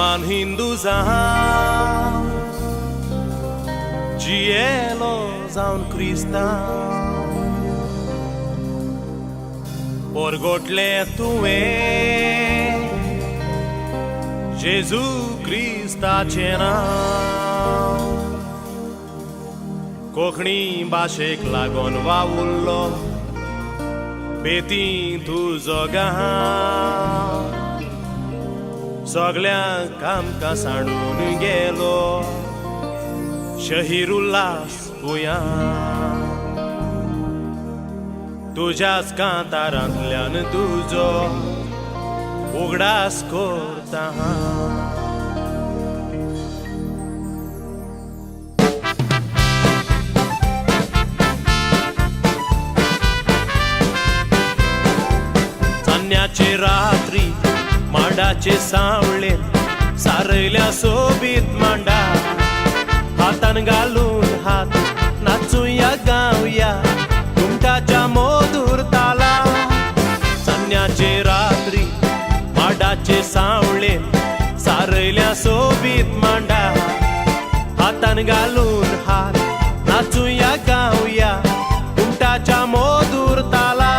Alman Hindu zaun Cielo zaun cristão Orgotle tué Jesus Cristaचे नाव कोंकणी भाशेक लागून वावुरलो बेती तुजो गांव सगळ्यांक आमकां सांडून गेलो शहीर उल्हास गोंया तुज्याच कांतारांतल्यान तुजो उगडास करता चान्न्याचे रात्री मांडाचे सावळे सारयल्या सोबीत मांडा हातान घालून हात नाचूया गावया घुमटाच्या मधुर ताला चान्न्याचे रात्री मांडाचे सावळे सारयल्या सोबीत मांडा हातान घालून हात नाचूया गावया घुमटाच्या मधुर ताला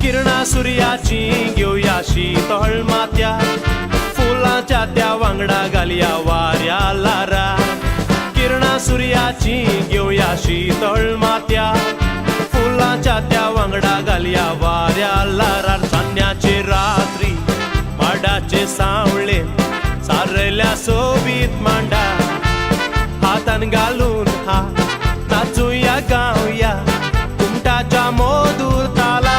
किरणा सूर्याची घेवया शीतळ माथ्या फुलांच्या त्या वांगडा घालया वाऱ्या लारा किरणा सूर्याची घेवया शीतळ माथ्या फुलांच्या त्या वांगडा घालया वाऱ्या लारा चान्न्याचे रात्री माडाचे सावळे सारयल्या सोबीत मांडा हातान घालून हात नाचूया गावया घुमटाच्या मधुर ताला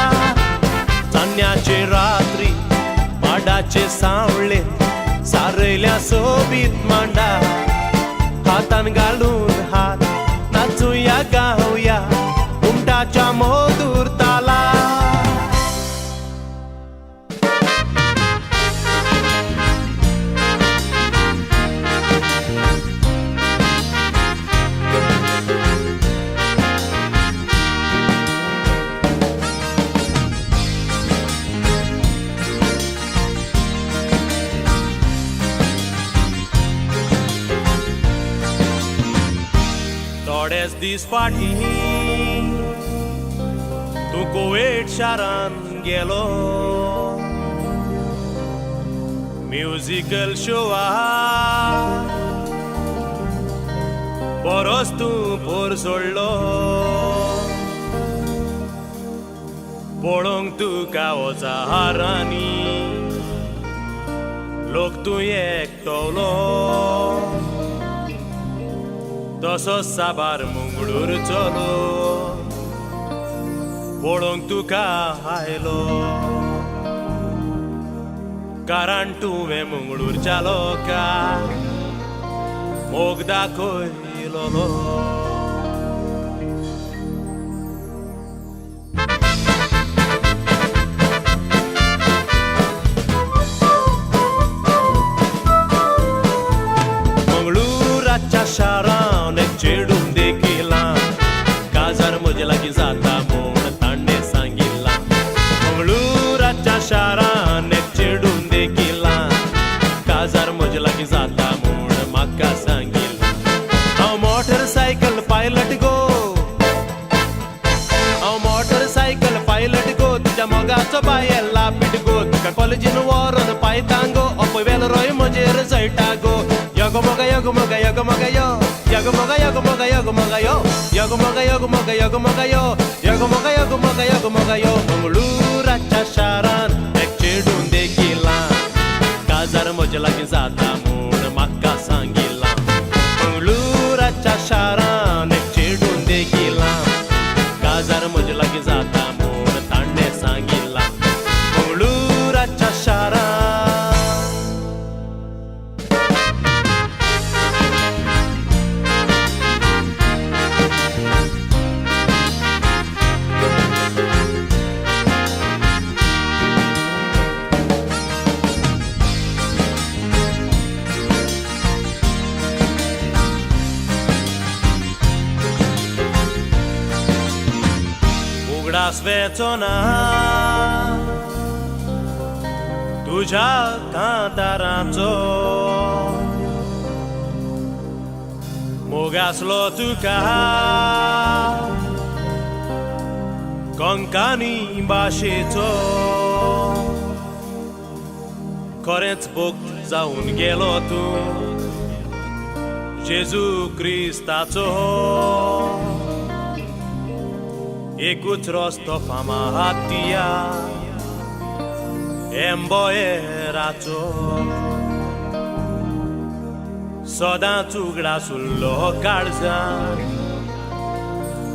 चान्न्याचे रात्री माडाचे सावळे सारयल्या सोबीत मांडा हातान घालून हात नाचूया गावया घुमटाच्या मधुर ताला थोडेच दीस फाटी तूं कुवेट शारान गेलो म्युजिकल शोवाक बरोच तूं पोर सोडलो पळोवंक तुका ओजारांनी लोक तूं एकटवलो तसो साबार मुंगळूर चलो पळोवंक तुका आयलो कारण तुवें मुंगळूरच्या लोकांक मोग दाखयलो मंगळूराच्या शारान एक चेडून देखिला काजार म्हजे लागीं जाता म्हूण ताणें सांगिल्ला मंगळूराच्या शारान एक चेडून देखिला काजार म्हजे लागीं जाता म्हूण म्हाका सांगिल्ला हांव मोटरसायकल पायलट गो हांव मोटरसायकल पायलट गो तुज्या मोगाचो बायल लापीट गो तुका कॉलेजीन व्हरून पायता गो अपवेल रोय म्हजेर जळटा गो यगमग यगमग यगमग यो यगमग यगमग यगमग यो यगमग यगमग यगमग यो यगमग यगमग यगमग यो मंगळूराच्या शारान एक चेडून देखिला काजार म्हजे लागीं जाता म्हूण म्हाका सांगिल्ला मंगळूराच्या शारान एक चेडून देखिला काजार म्हजे लागीं जाता म्हूण ताणें सांगिल्ला मंगळूराच्या शारान ugrás vecona tu तुझ्या कांतारांचो मोग आसलो तुका कोंकणी भाशेचो खरेंच भक्त जावन गेलो तूं जेजू क्रिस्ताचो एकूच रस्तो फामातिया एम्बोयराचो सदांच उगडासुल्लो काळजान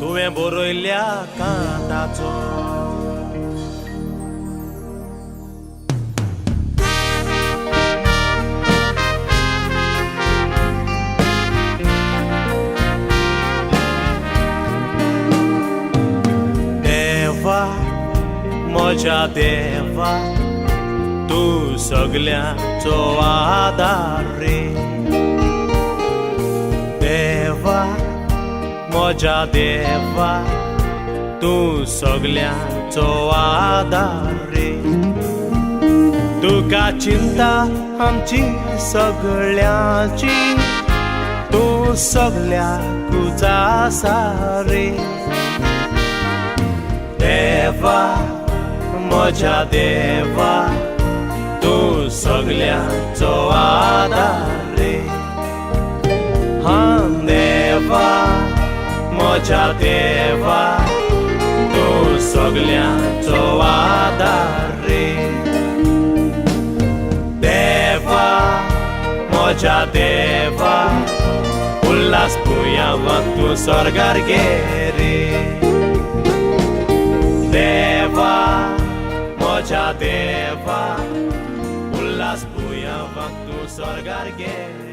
तुवें बरयल्ल्या कांताचो देवा म्हज्या देवा तूं सगल्यांचो आदार रे देवा म्हज्या देवा तूं सगल्यांचो आदार रे तुका चिंता आमची सगळ्यांची तूं सगळ्याकूच आसा रे देवा म्हज्या देवा तूं सगल्यांचो आदार रे हां देवा म्हज्या देवा तूं सगल्यांचो आदार रे देवा म्हज्या देवा उल्हास पुयावाक तूं स्वर्गार गे रे देवा म्हज्या देवा उल्हास पुयावाक तूं स्वर्गार गे